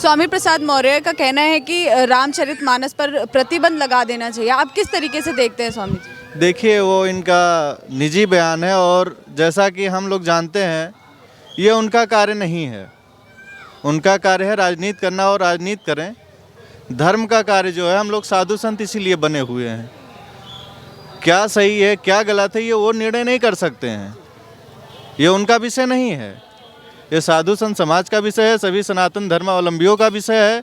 स्वामी प्रसाद मौर्य का कहना है कि रामचरितमानस पर प्रतिबंध लगा देना चाहिए। आप किस तरीके से देखते हैं स्वामी जी? देखिए, वो इनका निजी बयान है और जैसा कि हम लोग जानते हैं, ये उनका कार्य नहीं है। उनका कार्य है राजनीति करना और राजनीति करें। धर्म का कार्य जो है, हम लोग साधु संत इसीलिए बने हुए हैं। क्या सही है क्या गलत है, ये वो निर्णय नहीं कर सकते हैं। ये उनका विषय नहीं है, ये साधु संत समाज का विषय है, सभी सनातन धर्मावलंबियों का विषय है।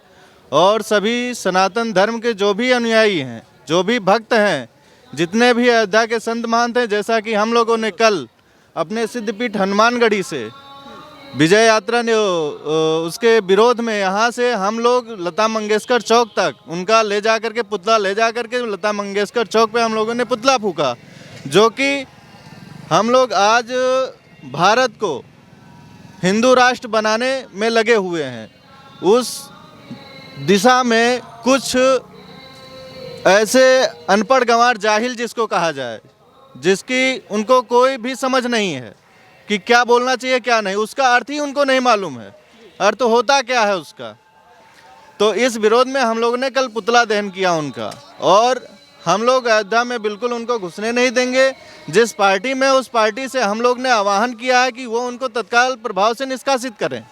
और सभी सनातन धर्म के जो भी अनुयायी हैं, जो भी भक्त हैं, जितने भी अयोध्या के संत महंत हैं, जैसा कि हम लोगों ने कल अपने सिद्धपीठ हनुमानगढ़ी से विजय यात्रा ने उसके विरोध में यहाँ से हम लोग लता मंगेशकर चौक तक उनका ले जा करके पुतला ले जा करके लता मंगेशकर चौक पे हम लोगों ने पुतला फूका, जो कि हम लोग आज भारत को हिंदू राष्ट्र बनाने में लगे हुए हैं। उस दिशा में कुछ ऐसे अनपढ़ गंवार जाहिल जिसको कहा जाए, जिसकी उनको कोई भी समझ नहीं है कि क्या बोलना चाहिए क्या नहीं, उसका अर्थ ही उनको नहीं मालूम है, अर्थ होता क्या है उसका। तो इस विरोध में हम लोगों ने कल पुतला दहन किया उनका, और हम लोग अयोध्या में बिल्कुल उनको घुसने नहीं देंगे। जिस पार्टी में, उस पार्टी से हम लोग ने आह्वान किया है कि वो उनको तत्काल प्रभाव से निष्कासित करें।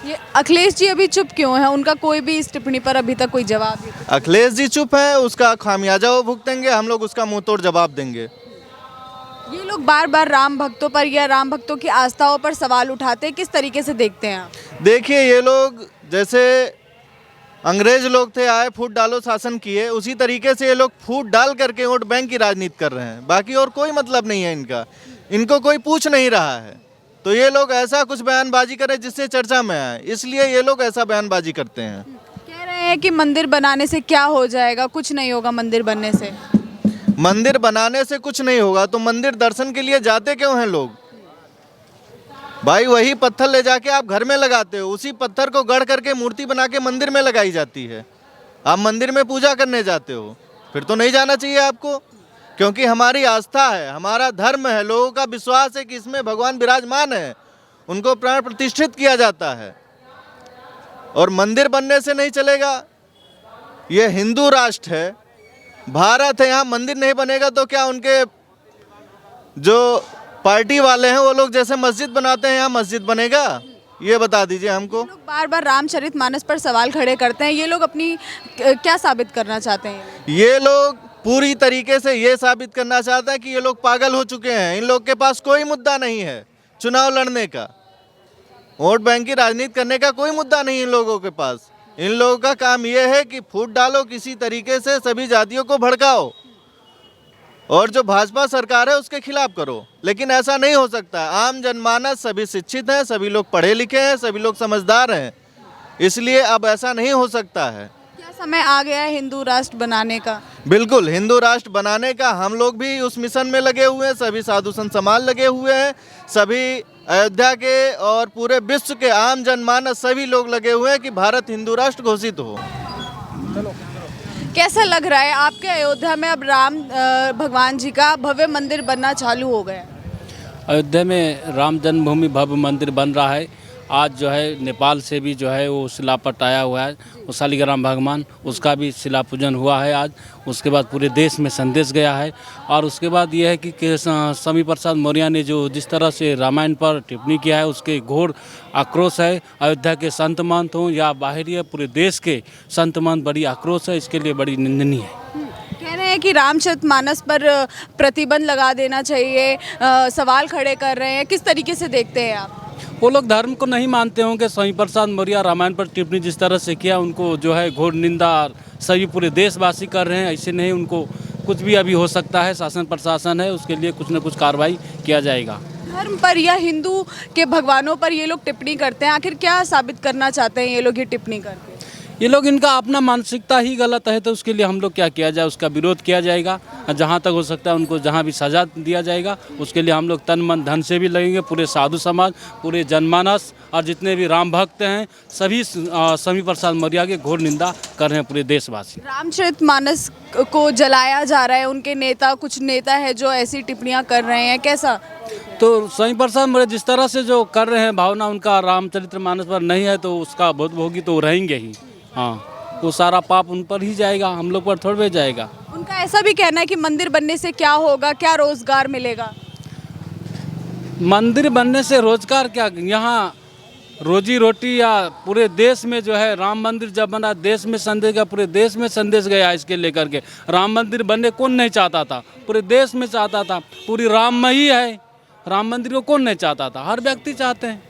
ये अखिलेश जी अभी चुप क्यों है? उनका कोई भी इस टिप्पणी पर अभी तक कोई जवाब नहीं। अखिलेश जी चुप है, उसका खामियाजा वो भुगतेंगे, हम लोग उसका मुंह तोड़ जवाब देंगे। ये लोग बार बार राम भक्तों पर या राम भक्तों की आस्थाओं पर सवाल उठाते हैं, किस तरीके से देखते हैं आप? देखिए, ये लोग जैसे अंग्रेज लोग थे, आए फूट डालो शासन किए, उसी तरीके से ये लोग फूट डाल करके वोट बैंक की राजनीति कर रहे हैं। बाकी और कोई मतलब नहीं है इनका, इनको कोई पूछ नहीं रहा है। तो ये लोग ऐसा कुछ बयानबाजी करें जिससे चर्चा में आए, इसलिए ये लोग ऐसा बयानबाजी करते हैं। कह रहे हैं कि मंदिर बनाने से क्या हो जाएगा, कुछ नहीं होगा मंदिर बनने से। मंदिर बनाने से कुछ नहीं होगा तो मंदिर दर्शन के लिए जाते क्यों हैं लोग? भाई, वही पत्थर ले जाके आप घर में लगाते हो, उसी पत्थर को गढ़ करके मूर्ति बना के मंदिर में लगाई जाती है। आप मंदिर में पूजा करने जाते हो, फिर तो नहीं जाना चाहिए आपको, क्योंकि हमारी आस्था है, हमारा धर्म है, लोगों का विश्वास है कि इसमें भगवान विराजमान है, उनको प्राण प्रतिष्ठित किया जाता है। और मंदिर बनने से नहीं चलेगा। ये हिंदू राष्ट्र है, भारत है, यहाँ मंदिर नहीं बनेगा तो क्या उनके जो पार्टी वाले हैं वो लोग जैसे मस्जिद बनाते हैं, यहाँ मस्जिद बनेगा? ये बता दीजिए हमको। लोग बार बार रामचरितमानस पर सवाल खड़े करते हैं, ये लोग अपनी क्या साबित करना चाहते हैं? ये लोग पूरी तरीके से ये साबित करना चाहते हैं कि ये लोग पागल हो चुके हैं। इन लोग के पास कोई मुद्दा नहीं है चुनाव लड़ने का, वोट बैंक की राजनीति करने का कोई मुद्दा नहीं इन लोगों के पास। इन लोगों का काम ये है कि फूट डालो, किसी तरीके से सभी जातियों को भड़काओ, और जो भाजपा सरकार है उसके खिलाफ करो। लेकिन ऐसा नहीं हो सकता। आम जनमानस सभी शिक्षित हैं, सभी लोग पढ़े लिखे हैं, सभी लोग समझदार हैं, इसलिए अब ऐसा नहीं हो सकता है। क्या समय आ गया है हिंदू राष्ट्र बनाने का? बिल्कुल, हिंदू राष्ट्र बनाने का हम लोग भी उस मिशन में लगे हुए हैं, सभी साधु संत समाज लगे हुए हैं, सभी अयोध्या के और पूरे विश्व के आम जनमानस सभी लोग लगे हुए हैं कि भारत हिंदू राष्ट्र घोषित हो। कैसा लग रहा है आपके अयोध्या में अब राम भगवान जी का भव्य मंदिर बनना चालू हो गया? अयोध्या में राम जन्मभूमि भव्य मंदिर बन रहा है। आज जो है नेपाल से भी जो है वो शिलापट आया हुआ है, वो शालिग्राम भगवान, उसका भी शिला पूजन हुआ है आज। उसके बाद पूरे देश में संदेश गया है। और उसके बाद ये है कि स्वामी प्रसाद मौर्य ने जो जिस तरह से रामायण पर टिप्पणी किया है, उसके घोर आक्रोश है। अयोध्या के संत महंत हों या बाहरी, पूरे देश के संत महंत बड़ी आक्रोश है, इसके लिए बड़ी निंदनीय है। कह रहे हैं कि रामचरितमानस पर प्रतिबंध लगा देना चाहिए, सवाल खड़े कर रहे हैं, किस तरीके से देखते हैं आप? वो लोग धर्म को नहीं मानते होंगे। स्वामी प्रसाद मौर्य रामायण पर टिप्पणी जिस तरह से किया, उनको जो है घोर निंदा सभी पूरे देशवासी कर रहे हैं। ऐसे नहीं, उनको कुछ भी अभी हो सकता है। शासन प्रशासन है, उसके लिए कुछ न कुछ कार्रवाई किया जाएगा। धर्म पर या हिंदू के भगवानों पर ये लोग टिप्पणी करते हैं, आखिर क्या साबित करना चाहते हैं ये लोग ये टिप्पणी करके? ये लोग, इनका अपना मानसिकता ही गलत है, तो उसके लिए हम लोग क्या किया जाए, उसका विरोध किया जाएगा। जहाँ तक हो सकता है उनको जहाँ भी सजा दिया जाएगा, उसके लिए हम लोग तन मन धन से भी लगेंगे। पूरे साधु समाज, पूरे जनमानस और जितने भी राम भक्त हैं, सभी स्वामी प्रसाद मौर्य के घोर निंदा कर रहे हैं पूरे देशवासी। रामचरितमानस को जलाया जा रहा है, उनके नेता, कुछ नेता है जो ऐसी टिप्पणियां कर रहे हैं, कैसा? तो स्वामी प्रसाद मौर्य जिस तरह से जो कर रहे हैं भावना उनका रामचरितमानस पर नहीं है तो उसका बहुत भोगी तो रहेंगे ही। हाँ, वो सारा पाप उन पर ही जाएगा, हम लोग पर थोड़े जाएगा। उनका ऐसा भी कहना है कि मंदिर बनने से क्या होगा, क्या रोजगार मिलेगा। मंदिर बनने से रोजगार क्या, यहाँ रोजी रोटी या पूरे देश में जो है राम मंदिर जब बना देश में संदेश गया, पूरे देश में संदेश गया इसके लेकर के। राम मंदिर बनने कौन नहीं चाहता था, पूरे देश में चाहता था, पूरी राममयी है, राम मंदिर को कौन नहीं चाहता था, हर व्यक्ति चाहते हैं।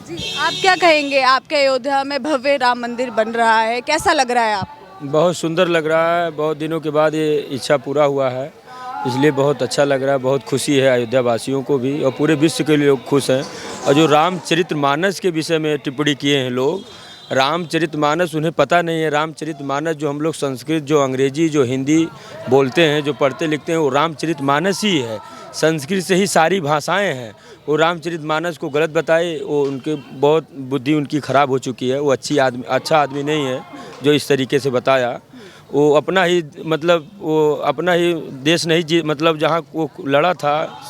जी, आप क्या कहेंगे, आपके अयोध्या में भव्य राम मंदिर बन रहा है, कैसा लग रहा है आपको। बहुत सुंदर लग रहा है, बहुत दिनों के बाद ये इच्छा पूरा हुआ है, इसलिए बहुत अच्छा लग रहा है। बहुत खुशी है अयोध्या वासियों को भी और पूरे विश्व के लिए लोग खुश हैं। और जो रामचरितमानस के विषय में टिप्पणी किए हैं लोग, रामचरितमानस उन्हें पता नहीं है। रामचरितमानस जो हम लोग संस्कृत, जो अंग्रेजी, जो हिंदी बोलते हैं, जो पढ़ते लिखते हैं, वो रामचरितमानस ही है। संस्कृत से ही सारी भाषाएं हैं। वो रामचरितमानस को गलत बताए, वो उनके बहुत बुद्धि उनकी खराब हो चुकी है। वो अच्छा आदमी नहीं है जो इस तरीके से बताया। वो अपना ही मतलब वो अपना ही देश नहीं मतलब जहाँ वो लड़ा था,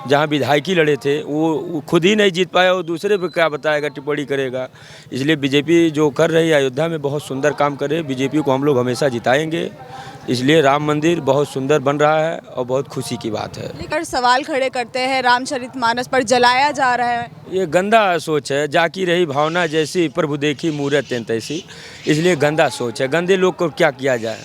जहाँ विधायकी लड़े थे, वो खुद ही नहीं जीत पाया, वो दूसरे पे क्या बताएगा, टिप्पणी करेगा। इसलिए बीजेपी जो कर रही है अयोध्या में बहुत सुंदर काम करे। बीजेपी को हम लोग हमेशा जिताएंगे। इसलिए राम मंदिर बहुत सुंदर बन रहा है और बहुत खुशी की बात है। लेकर सवाल खड़े करते हैं, रामचरितमानस पर जलाया जा रहा है। ये गंदा सोच है। जाकी रही भावना जैसी, प्रभु देखी मूरत तैसी। इसलिए गंदा सोच है। गंदे लोग को क्या किया जाए,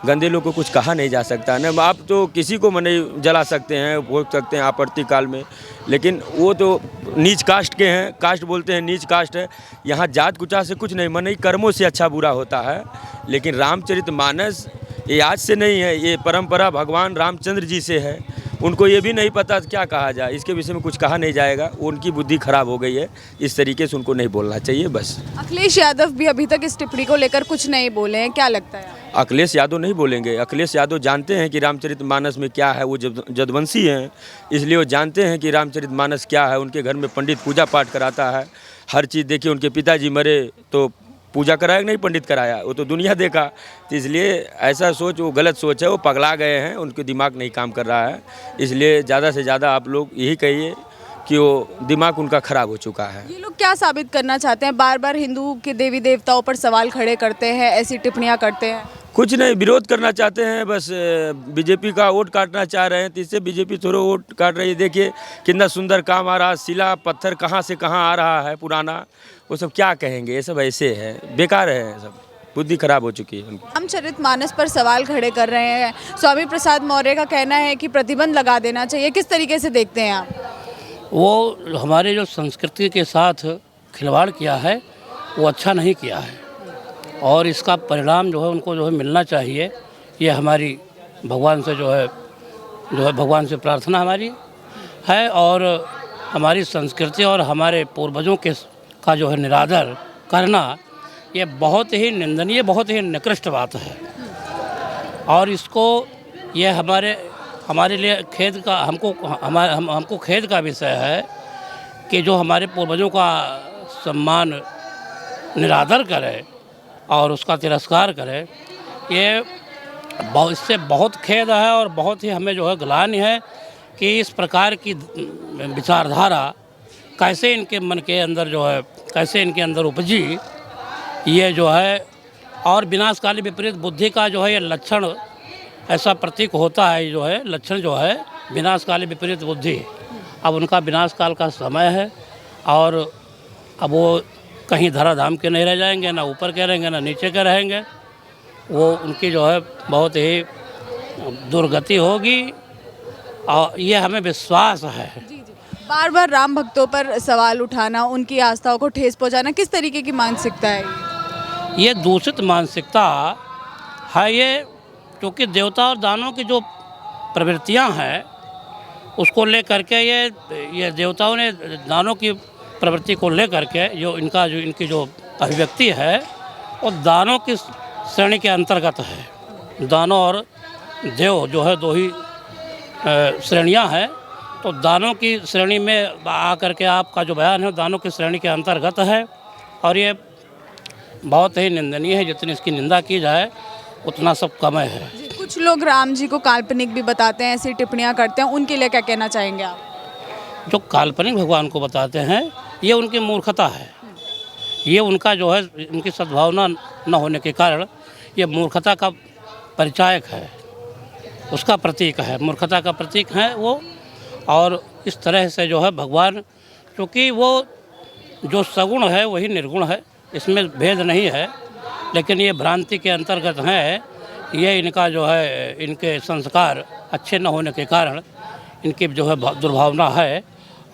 गंदे लोग को कुछ कहा नहीं जा सकता ना। आप तो किसी को मने जला सकते हैं, भोग सकते हैं आपत्ति काल में, लेकिन वो तो नीच कास्ट के हैं। कास्ट बोलते हैं, नीच कास्ट है। यहाँ जात कुचा से कुछ नहीं, मने कर्मों से अच्छा बुरा होता है। लेकिन रामचरितमानस ये आज से नहीं है, ये परंपरा भगवान रामचंद्र जी से है। उनको ये भी नहीं पता क्या कहा जाए, इसके विषय में कुछ कहा नहीं जाएगा। उनकी बुद्धि खराब हो गई है, इस तरीके से उनको नहीं बोलना चाहिए बस। अखिलेश यादव भी अभी तक इस टिप्पणी को लेकर कुछ नहीं बोले हैं, क्या लगता है। अखिलेश यादव नहीं बोलेंगे। अखिलेश यादव जानते हैं कि रामचरितमानस में क्या है। वो जदवंशी हैं, इसलिए वो जानते हैं कि रामचरितमानस क्या है। उनके घर में पंडित पूजा पाठ कराता है, हर चीज़। देखिए उनके पिताजी मरे तो पूजा कराया नहीं, पंडित कराया, वो तो दुनिया देखा। तो इसलिए ऐसा सोच वो गलत सोच है। वो पगला गए हैं, उनके दिमाग नहीं काम कर रहा है। इसलिए ज़्यादा से ज़्यादा आप लोग यही कहिए कि वो दिमाग उनका खराब हो चुका है। ये लोग क्या साबित करना चाहते हैं, बार बार हिंदू के देवी देवताओं पर सवाल खड़े करते हैं, ऐसी टिप्पणियां करते हैं। कुछ नहीं, विरोध करना चाहते हैं बस। बीजेपी का वोट काटना चाह रहे हैं, तो इससे बीजेपी थोड़ा वोट काट रही है। देखिए कितना सुंदर काम आ रहा है, शिला पत्थर कहाँ से कहाँ आ रहा है पुराना। वो सब क्या कहेंगे, ये सब ऐसे है, बेकार है, सब बुद्धि खराब हो चुकी है। रामचरितमानस पर सवाल खड़े कर रहे हैं। स्वामी प्रसाद मौर्य का कहना है कि प्रतिबंध लगा देना चाहिए, किस तरीके से देखते हैं आप। वो हमारे जो संस्कृति के साथ खिलवाड़ किया है वो अच्छा नहीं किया है, और इसका परिणाम जो है उनको जो है मिलना चाहिए। ये हमारी भगवान से जो है भगवान से प्रार्थना हमारी है। और हमारी संस्कृति और हमारे पूर्वजों का जो है निरादर करना, ये बहुत ही निंदनीय, बहुत ही निकृष्ट बात है। और इसको ये हमारे लिए खेद का, हमको खेद का विषय है कि जो हमारे पूर्वजों का सम्मान निरादर करे और उसका तिरस्कार करे, ये इससे बहुत खेद है। और बहुत ही हमें जो है ग्लानि है कि इस प्रकार की विचारधारा कैसे इनके मन के अंदर जो है, कैसे इनके अंदर उपजी, ये जो है। और विनाशकाली विपरीत बुद्धि का जो है ये लक्षण ऐसा प्रतीक होता है, जो है लक्षण जो है विनाशकाली विपरीत बुद्धि। अब उनका विनाशकाल का समय है, और अब वो कहीं धराधाम के नहीं रह जाएंगे, ना ऊपर के रहेंगे ना नीचे के रहेंगे। वो उनकी जो है बहुत ही दुर्गति होगी, और ये हमें विश्वास है। बार बार राम भक्तों पर सवाल उठाना, उनकी आस्थाओं को ठेस पहुंचाना, किस तरीके की मानसिकता है ये दूषित मानसिकता है ये, क्योंकि देवता और दानों की जो प्रवृत्तियां हैं उसको ले करके ये देवताओं ने दानों की प्रवृत्ति को ले करके इनकी जो अभिव्यक्ति है वो दानों की श्रेणी के अंतर्गत है। दानों और देव जो है दो ही श्रेणियां हैं। तो दानों की श्रेणी में आकर के आपका जो बयान है दानों की श्रेणी के अंतर्गत है, और ये बहुत ही निंदनीय है। जितनी इसकी निंदा की जाए उतना सब कम है। कुछ लोग राम जी को काल्पनिक भी बताते हैं, ऐसी टिप्पणियां करते हैं, उनके लिए क्या कहना चाहेंगे आप। जो काल्पनिक भगवान को बताते हैं ये उनकी मूर्खता है। ये उनका जो है उनकी सद्भावना न होने के कारण ये मूर्खता का परिचायक है, उसका प्रतीक है, मूर्खता का प्रतीक है वो। और इस तरह से जो है भगवान, क्योंकि वो जो सगुण है वही निर्गुण है, इसमें भेद नहीं है, लेकिन ये भ्रांति के अंतर्गत है। ये इनका जो है इनके संस्कार अच्छे न होने के कारण इनकी जो है दुर्भावना है।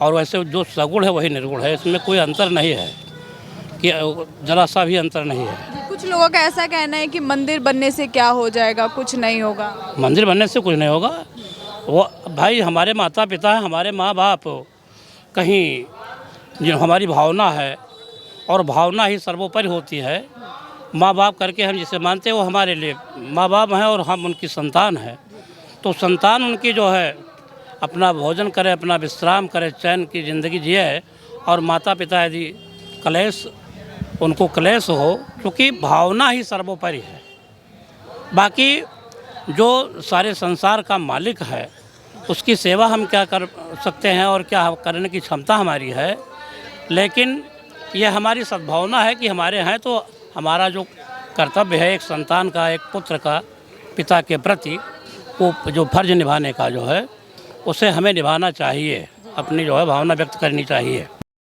और वैसे जो सगुण है वही निर्गुण है, इसमें कोई अंतर नहीं है, कि जरा सा भी अंतर नहीं है। कुछ लोगों का ऐसा कहना है कि मंदिर बनने से क्या हो जाएगा, कुछ नहीं होगा। मंदिर बनने से कुछ नहीं होगा। वो भाई हमारे माता पिता हैं, हमारे माँ बाप, कहीं जो हमारी भावना है और भावना ही सर्वोपरि होती है। माँ बाप करके हम जिसे मानते हैं वो हमारे लिए माँ बाप हैं और हम उनकी संतान हैं। तो संतान उनकी जो है अपना भोजन करे, अपना विश्राम करे, चैन की ज़िंदगी जिए, और माता पिता यदि क्लेश उनको क्लेश हो, क्योंकि भावना ही सर्वोपरि है। बाकी जो सारे संसार का मालिक है उसकी सेवा हम क्या कर सकते हैं और क्या करने की क्षमता हमारी है, लेकिन यह हमारी सद्भावना है कि हमारे हैं तो हमारा जो कर्तव्य है एक संतान का, एक पुत्र का पिता के प्रति वो जो फर्ज निभाने का जो है उसे हमें निभाना चाहिए, अपनी जो है भावना व्यक्त करनी चाहिए।